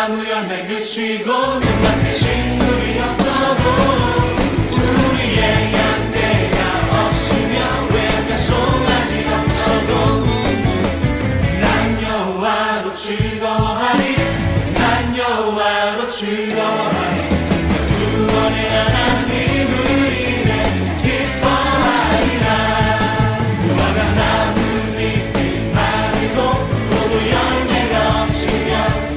나무 열매 그치고 눈앞에 식물이 없어도 우리의 양떼가 없으며 외가 송아지 없어도 난 여호와로 즐거워하리 난 여호와로 즐거워하리 구원의 하나님을 인해 기뻐하리라 무화과 나뭇잎이 마르고 포도 열매가 없으며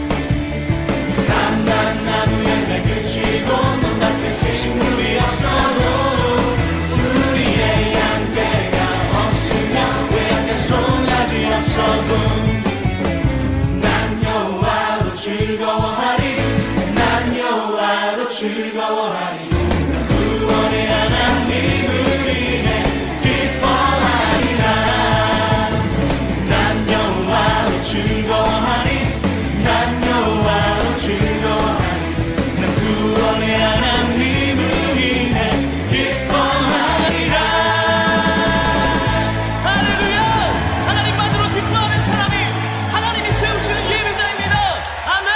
나무 열매 그치고 눈앞에 식물이 없어도 우리의 양떼가 없으며 외양간 송아지 없어도 난 여호와로 즐거워하리 난 여호와로 즐거워하리 구원의 하나님을 인해 기뻐하리라 난 여호와로 즐거워하리 난 여호와로 즐거워하리 구원의 하나님을 인해 기뻐하리라. 할렐루야! 하나님만으로 기뻐하는 사람이 하나님이 세우시는 예배자입니다. 아멘!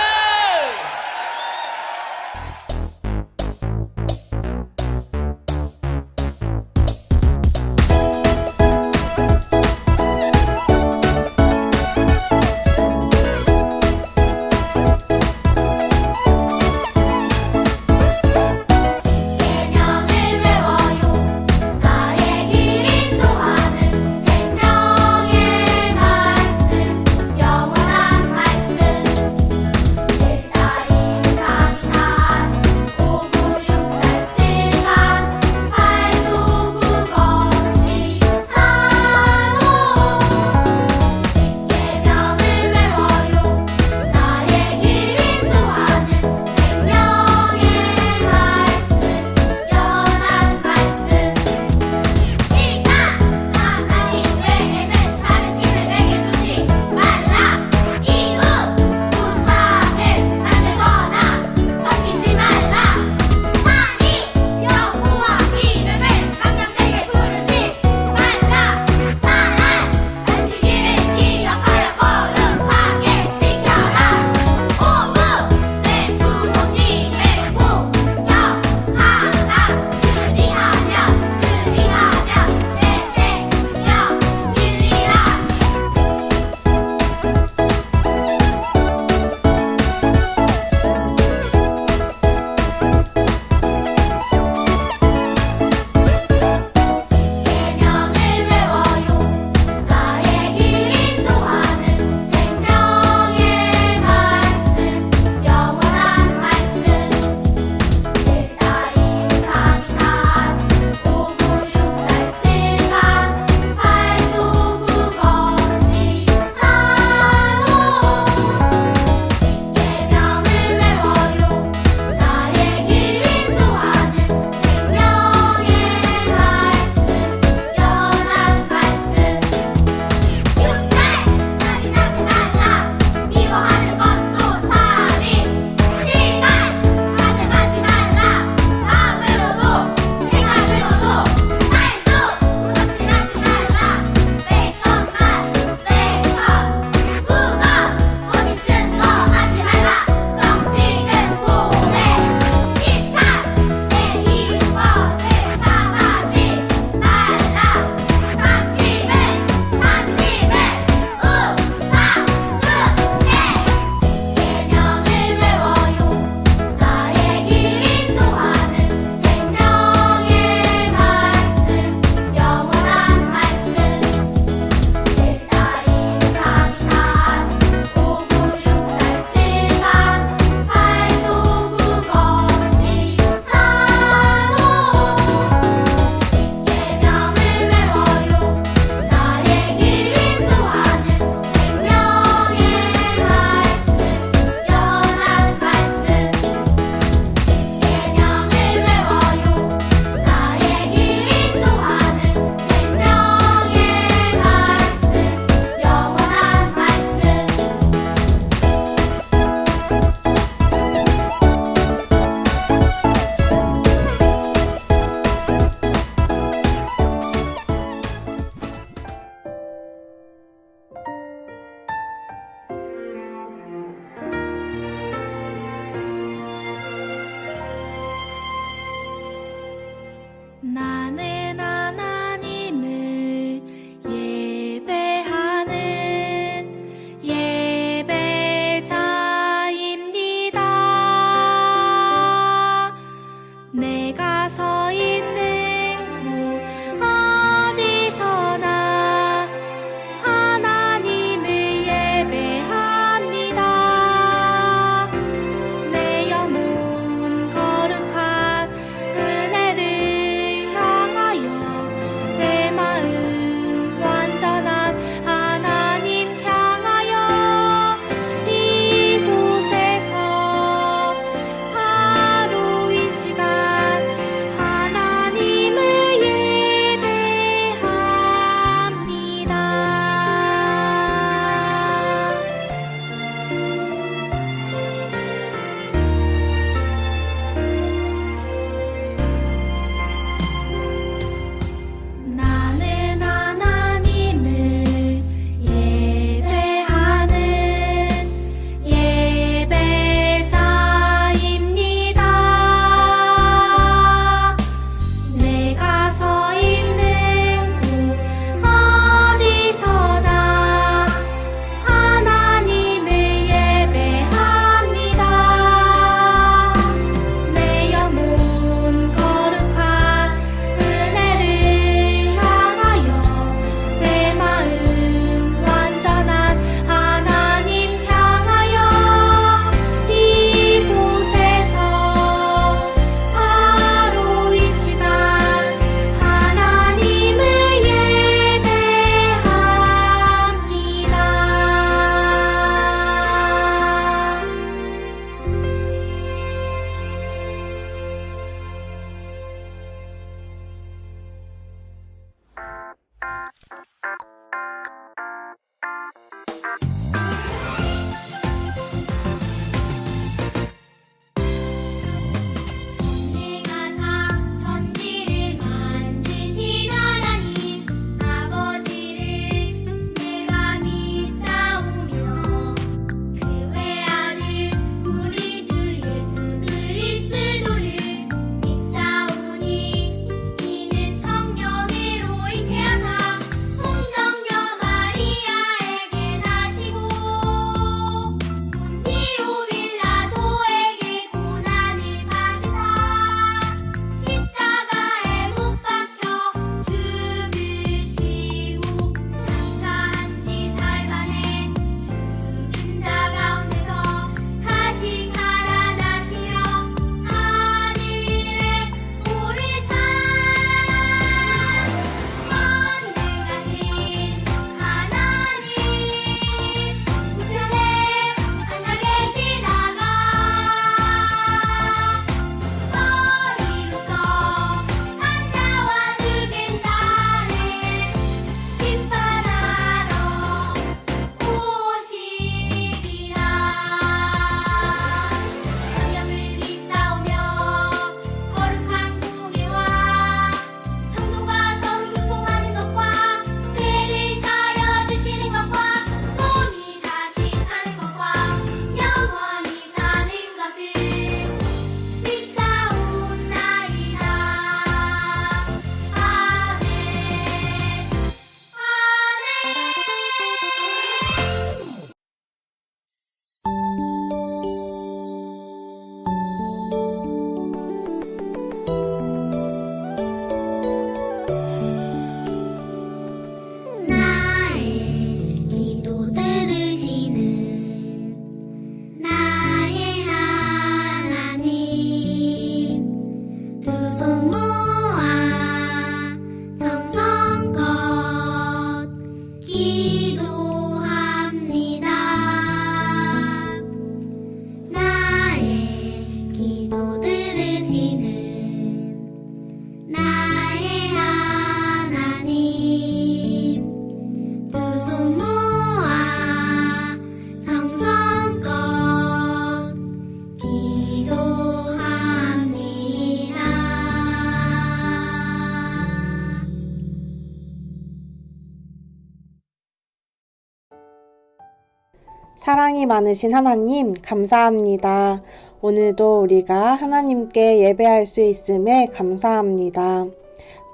사랑이 많으신 하나님, 감사합니다. 오늘도 우리가 하나님께 예배할 수 있음에 감사합니다.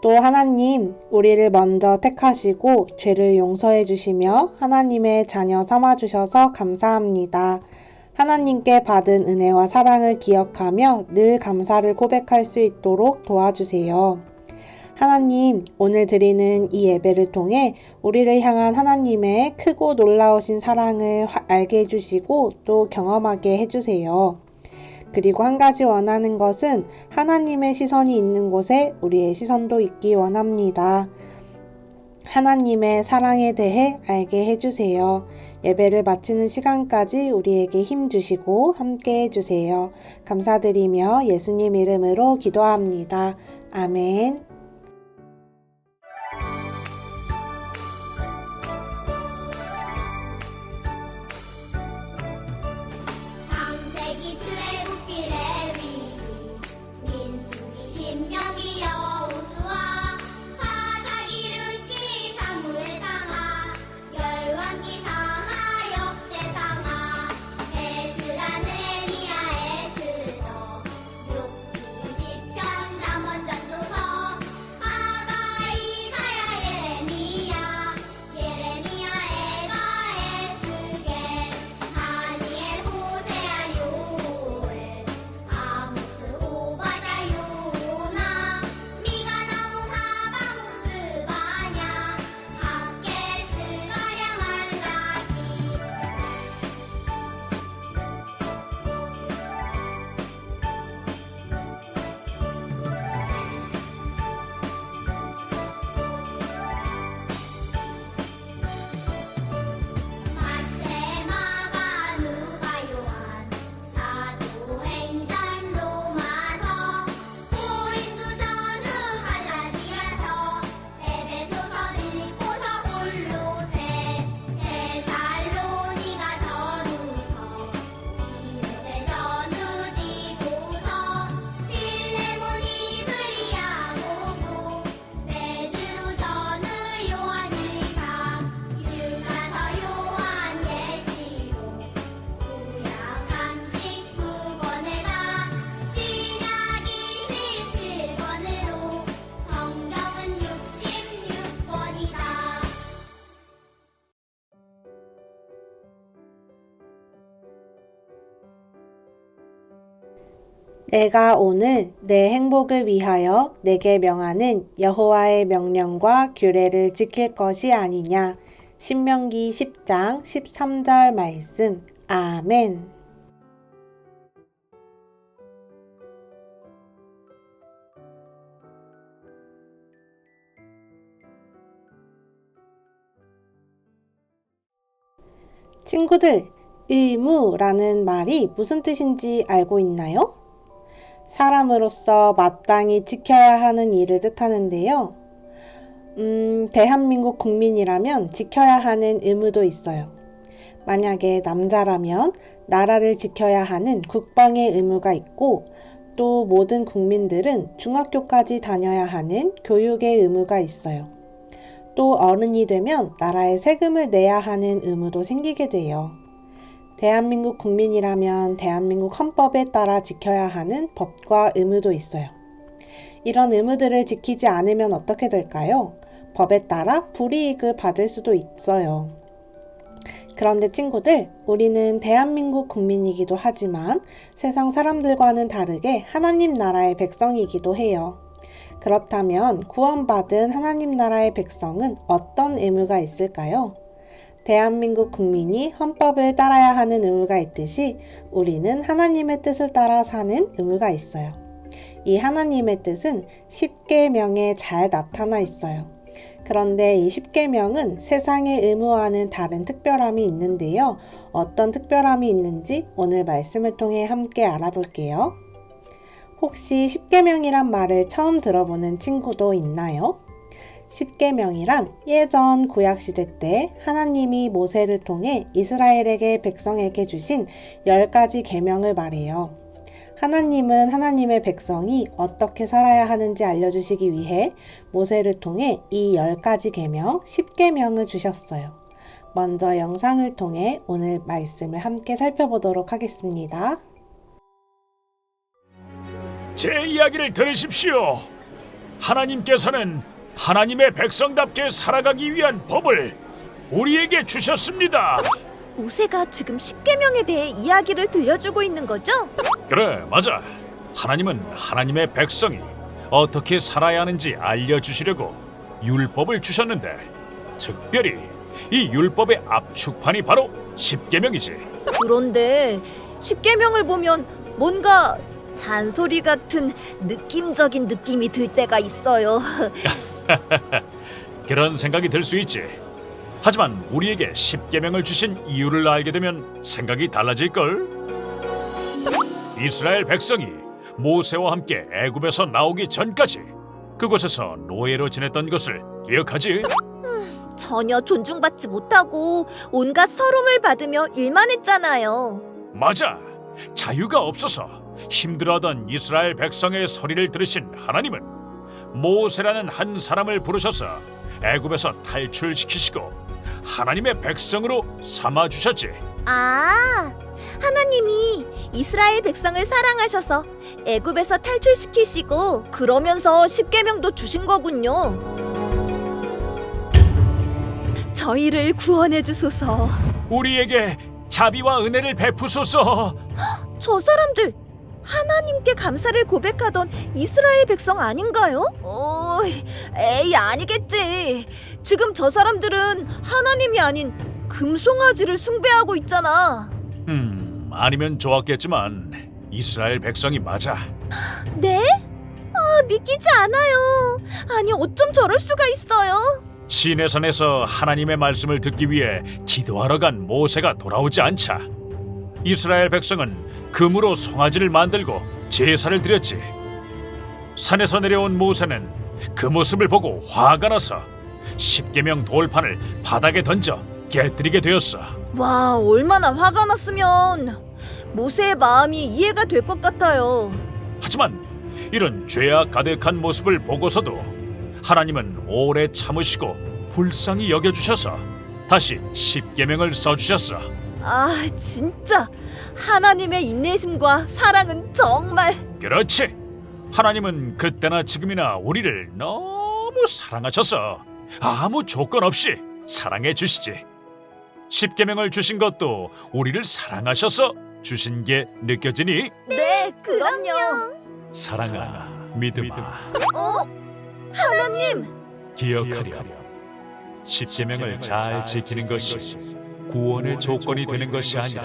또 하나님, 우리를 먼저 택하시고 죄를 용서해 주시며 하나님의 자녀 삼아 주셔서 감사합니다. 하나님께 받은 은혜와 사랑을 기억하며 늘 감사를 고백할 수 있도록 도와주세요. 하나님, 오늘 드리는 이 예배를 통해 우리를 향한 하나님의 크고 놀라우신 사랑을 알게 해주시고 또 경험하게 해주세요. 그리고 한 가지 원하는 것은 하나님의 시선이 있는 곳에 우리의 시선도 있기 원합니다. 하나님의 사랑에 대해 알게 해주세요. 예배를 마치는 시간까지 우리에게 힘 주시고 함께 해주세요. 감사드리며 예수님 이름으로 기도합니다. 아멘. 창세기 출애굽기 레위기 민수기 신명기 여호수아 사사기 룻기 사무엘 상하 열왕기 상하 역대상하 에스라 느헤미야 에스더 욥기 시편 잠언 전도서 하가 이사야 예레미야 애가 에스겔 다니엘 호세아 요엘 아모스 오바댜 요나 미가 나움 하바국스 바냐 학개 스가랴 말라기 마테마가 누가 요한 사도행전 로마서 고린도 전후 갈라디아서 에베소서 빌립보서 골로새 데살로니가 전후서 디모데 전후 디도서 필레몬 이브리야 고고 베드로 전후 요한일상 유가서 요한계시록 구약 39권에다 신약 27권으로 성경은 66권이다. 내가 오늘 내 행복을 위하여 내게 명하는 여호와의 명령과 규례를 지킬 것이 아니냐. 신명기 10장 13절 말씀. 아멘. 친구들, 의무라는 말이 무슨 뜻인지 알고 있나요? 사람으로서 마땅히 지켜야 하는 일을 뜻하는데요. 대한민국 국민이라면 지켜야 하는 의무도 있어요. 만약에 남자라면 나라를 지켜야 하는 국방의 의무가 있고, 또 모든 국민들은 중학교까지 다녀야 하는 교육의 의무가 있어요. 또 어른이 되면 나라에 세금을 내야 하는 의무도 생기게 돼요. 대한민국 국민이라면 대한민국 헌법에 따라 지켜야 하는 법과 의무도 있어요. 이런 의무들을 지키지 않으면 어떻게 될까요? 법에 따라 불이익을 받을 수도 있어요. 그런데 친구들, 우리는 대한민국 국민이기도 하지만 세상 사람들과는 다르게 하나님 나라의 백성이기도 해요. 그렇다면 구원받은 하나님 나라의 백성은 어떤 의무가 있을까요? 대한민국 국민이 헌법을 따라야 하는 의무가 있듯이 우리는 하나님의 뜻을 따라 사는 의무가 있어요. 이 하나님의 뜻은 십계명에 잘 나타나 있어요. 그런데 이 십계명은 세상의 의무와는 다른 특별함이 있는데요. 어떤 특별함이 있는지 오늘 말씀을 통해 함께 알아볼게요. 혹시 십계명이란 말을 처음 들어보는 친구도 있나요? 십계명이란 예전 구약시대 때 하나님이 모세를 통해 이스라엘에게 백성에게 주신 10가지 계명을 말해요. 하나님은 하나님의 백성이 어떻게 살아야 하는지 알려주시기 위해 모세를 통해 이 10가지 계명, 10계명을 주셨어요. 먼저 영상을 통해 오늘 말씀을 함께 살펴보도록 하겠습니다. 제 이야기를 들으십시오. 하나님께서는 하나님의 백성답게 살아가기 위한 법을 우리에게 주셨습니다. 모세가 지금 십계명에 대해 이야기를 들려주고 있는 거죠? 그래, 맞아. 하나님은 하나님의 백성이 어떻게 살아야 하는지 알려주시려고 율법을 주셨는데, 특별히 이 율법의 압축판이 바로 십계명이지. 그런데 십계명을 보면 뭔가 잔소리 같은 느낌적인 느낌이 들 때가 있어요. 그런 생각이 들 수 있지. 하지만 우리에게 십계명을 주신 이유를 알게 되면 생각이 달라질걸. 이스라엘 백성이 모세와 함께 애굽에서 나오기 전까지 그곳에서 노예로 지냈던 것을 기억하지? 전혀 존중받지 못하고 온갖 서름을 받으며 일만 했잖아요. 맞아. 자유가 없어서 힘들어하던 이스라엘 백성의 소리를 들으신 하나님은 모세라는 한 사람을 부르셔서 애굽에서 탈출시키시고 하나님의 백성으로 삼아주셨지. 아, 하나님이 이스라엘 백성을 사랑하셔서 애굽에서 탈출시키시고 그러면서 십계명도 주신 거군요. 저희를 구원해 주소서. 우리에게 자비와 은혜를 베푸소서. 저 사람들 하나님께 감사를 고백하던 이스라엘 백성 아닌가요? 에이, 아니겠지. 지금 저 사람들은 하나님이 아닌 금송아지를 숭배하고 있잖아. 아니면 좋았겠지만 이스라엘 백성이 맞아. 네? 믿기지 않아요. 아니, 어쩜 저럴 수가 있어요? 시내산에서 하나님의 말씀을 듣기 위해 기도하러 간 모세가 돌아오지 않자 이스라엘 백성은 금으로 송아지를 만들고 제사를 드렸지. 산에서 내려온 모세는 그 모습을 보고 화가 나서 십계명 돌판을 바닥에 던져 깨뜨리게 되었어. 와, 얼마나 화가 났으면. 모세의 마음이 이해가 될 것 같아요. 하지만 이런 죄악 가득한 모습을 보고서도 하나님은 오래 참으시고 불쌍히 여겨주셔서 다시 십계명을 써주셨어. 아, 진짜 하나님의 인내심과 사랑은 정말. 그렇지. 하나님은 그때나 지금이나 우리를 너무 사랑하셔서 아무 조건 없이 사랑해 주시지. 십계명을 주신 것도 우리를 사랑하셔서 주신 게 느껴지니? 네, 그럼요. 사랑아, 믿음아, 하나님, 기억하렴. 십계명을 잘 지키는 것이 구원의 조건이 되는 것이 아니라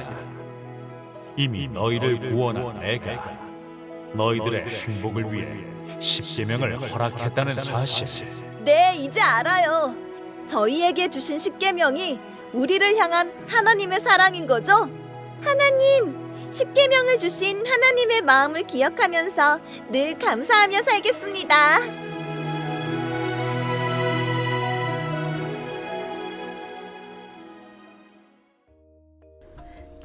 이미 너희를 구원한 내가 너희들의 행복을 위해 십계명을 허락했다는 사실. 네, 이제 알아요. 저희에게 주신 십계명이 우리를 향한 하나님의 사랑인 거죠? 하나님, 십계명을 주신 하나님의 마음을 기억하면서 늘 감사하며 살겠습니다.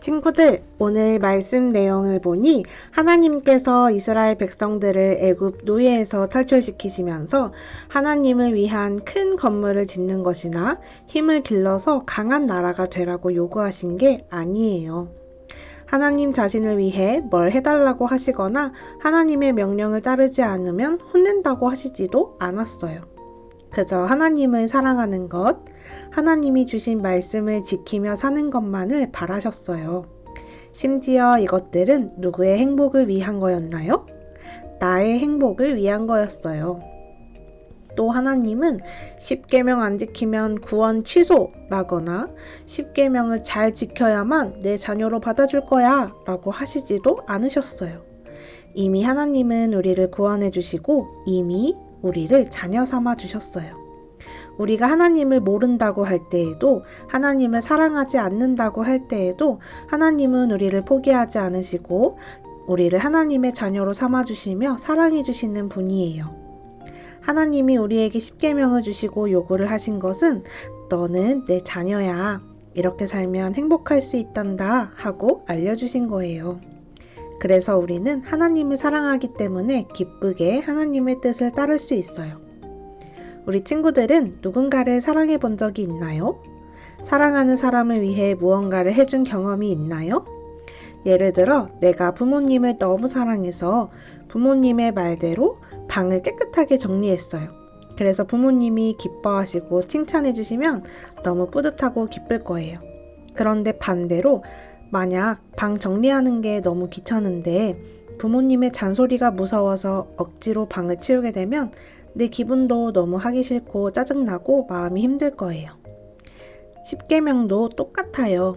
친구들, 오늘 말씀 내용을 보니 하나님께서 이스라엘 백성들을 애굽 노예에서 탈출시키시면서 하나님을 위한 큰 건물을 짓는 것이나 힘을 길러서 강한 나라가 되라고 요구하신 게 아니에요. 하나님 자신을 위해 뭘 해달라고 하시거나 하나님의 명령을 따르지 않으면 혼낸다고 하시지도 않았어요. 그저 하나님을 사랑하는 것, 하나님이 주신 말씀을 지키며 사는 것만을 바라셨어요. 심지어 이것들은 누구의 행복을 위한 거였나요? 나의 행복을 위한 거였어요. 또 하나님은 십계명 안 지키면 구원 취소라거나 십계명을 잘 지켜야만 내 자녀로 받아줄 거야 라고 하시지도 않으셨어요. 이미 하나님은 우리를 구원해 주시고 이미 우리를 자녀 삼아 주셨어요. 우리가 하나님을 모른다고 할 때에도, 하나님을 사랑하지 않는다고 할 때에도 하나님은 우리를 포기하지 않으시고 우리를 하나님의 자녀로 삼아주시며 사랑해주시는 분이에요. 하나님이 우리에게 십계명을 주시고 요구를 하신 것은 너는 내 자녀야. 이렇게 살면 행복할 수 있단다 하고 알려주신 거예요. 그래서 우리는 하나님을 사랑하기 때문에 기쁘게 하나님의 뜻을 따를 수 있어요. 우리 친구들은 누군가를 사랑해 본 적이 있나요? 사랑하는 사람을 위해 무언가를 해준 경험이 있나요? 예를 들어 내가 부모님을 너무 사랑해서 부모님의 말대로 방을 깨끗하게 정리했어요. 그래서 부모님이 기뻐하시고 칭찬해 주시면 너무 뿌듯하고 기쁠 거예요. 그런데 반대로 만약 방 정리하는 게 너무 귀찮은데 부모님의 잔소리가 무서워서 억지로 방을 치우게 되면 내 기분도 너무 하기 싫고 짜증나고 마음이 힘들 거예요. 십계명도 똑같아요.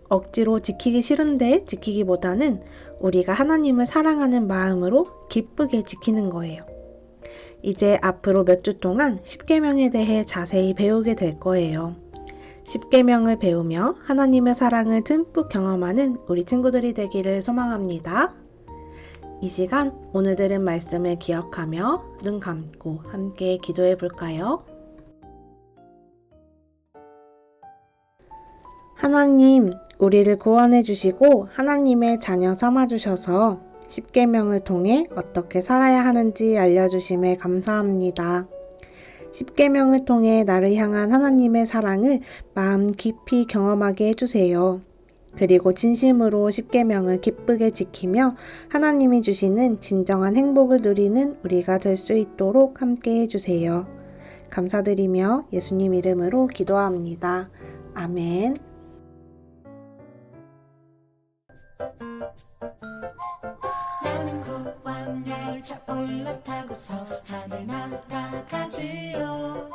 억지로 지키기 싫은데 지키기보다는 우리가 하나님을 사랑하는 마음으로 기쁘게 지키는 거예요. 이제 앞으로 몇 주 동안 십계명에 대해 자세히 배우게 될 거예요. 십계명을 배우며 하나님의 사랑을 듬뿍 경험하는 우리 친구들이 되기를 소망합니다. 이 시간 오늘 들은 말씀을 기억하며 눈 감고 함께 기도해 볼까요? 하나님, 우리를 구원해 주시고 하나님의 자녀 삼아 주셔서 십계명을 통해 어떻게 살아야 하는지 알려주심에 감사합니다. 십계명을 통해 나를 향한 하나님의 사랑을 마음 깊이 경험하게 해주세요. 그리고 진심으로 십계명을 기쁘게 지키며 하나님이 주시는 진정한 행복을 누리는 우리가 될 수 있도록 함께 해주세요. 감사드리며 예수님 이름으로 기도합니다. 아멘. 나는 구원열차 올라타고서 하늘 날아가지요.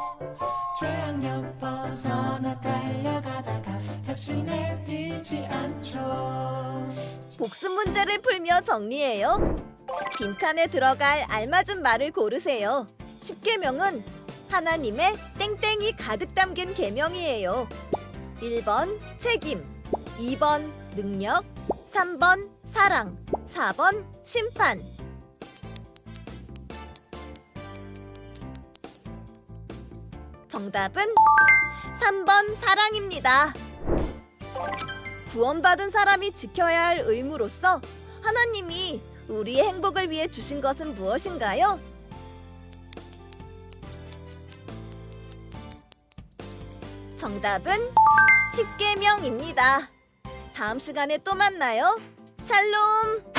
최악령 벗어나 달려가다가 다시 내리지 않죠. 복습 문제를 풀며 정리해요. 빈칸에 들어갈 알맞은 말을 고르세요. 십계명은 하나님의 땡땡이 가득 담긴 계명이에요. 1번 책임, 2번 능력, 3번 사랑, 4번 심판. 정답은 3번 사랑입니다. 구원받은 사람이 지켜야 할 의무로서 하나님이 우리의 행복을 위해 주신 것은 무엇인가요? 정답은 십계명입니다. 다음 시간에 또 만나요. 샬롬!